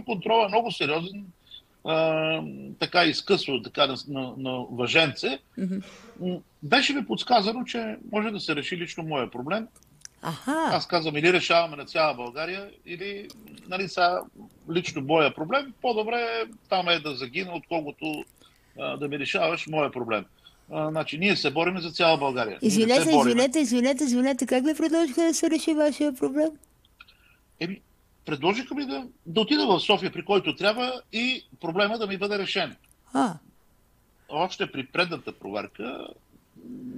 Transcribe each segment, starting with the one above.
контрол е много сериозен, така изкъсва така на въженце. Беше ми подсказано, че може да се реши лично моя проблем. Аха. Аз казвам, или решаваме на цяла България, или нали, сега лично моя проблем. По-добре там е да загина, отколкото да ми решаваш моя проблем. Значи, ние се борим за цяла България. Извинете. Как ви предложиха да се реши вашия проблем? Предложиха ми да отида в София, при който трябва, и проблема да ми бъде решен. Още при предната проверка,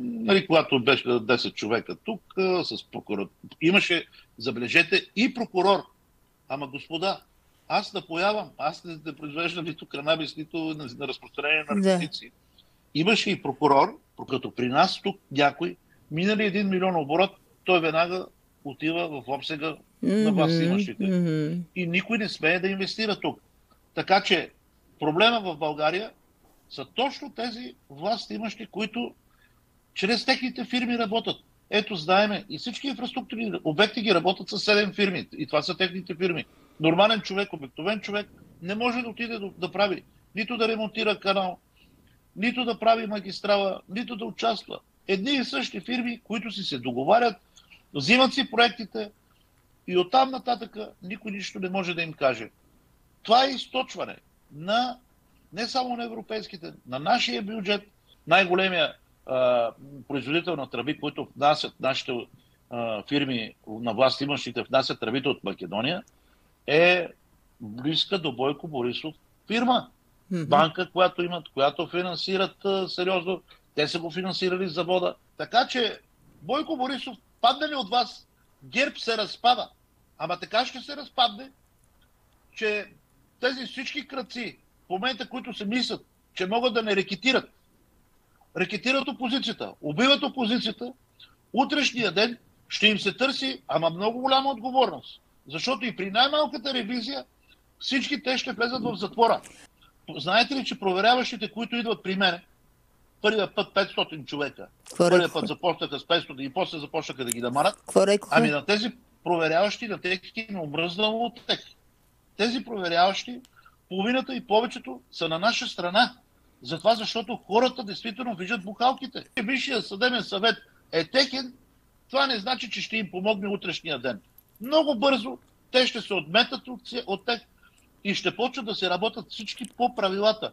нали, когато беше 10 човека тук, с прокурор, имаше, забележете, и прокурор. Ама господа, аз напоявам, аз не произвеждам нито канабис, нито на разпространение на наркотици. Да. Имаше и прокурор, като при нас тук някой, минали 1 милион оборот, той веднага отива в обсега на властимащите. И никой не смее да инвестира тук. Така че проблема в България са точно тези властимащи, които чрез техните фирми работят. Ето, знаеме, и всички инфраструктурни обекти ги работят с 7 фирми. И това са техните фирми. Нормален човек, обикновен човек не може да отиде да прави, нито да ремонтира канал, нито да прави магистрала, нито да участва. Едни и същи фирми, които си се договарят, взимат си проектите и оттам нататък никой нищо не може да им каже. Това е източване на не само на европейските, на нашия бюджет. Най-големия производител на тръби, които внасят нашите фирми на власт имащите, внасят тръбите от Македония, е близка до Бойко Борисов фирма. Банка, която имат, която финансират сериозно. Те са го финансирали завода. Така че Бойко Борисов, падне ли от вас, ГЕРБ се разпада. Ама така ще се разпадне, че тези всички крадци, в момента, които се мислят, че могат да не рекетират опозицията, убиват опозицията, утрешния ден ще им се търси, ама много голяма отговорност. Защото и при най-малката ревизия всички те ще влезат в затвора. Знаете ли, че проверяващите, които идват при мен, първия път 500 човека, първия път започнаха с 500 и после започнаха да ги намарат, ами на тези проверяващи, на техните им омръзнало от тях. Тези проверяващи, половината и повечето са на наша страна. Затова, защото хората действително виждат бухалките. Висшият съдебен съвет е техен, това не значи, че ще им помогне утрешния ден. Много бързо те ще се отметат от тях и ще почват да се работят всички по правилата.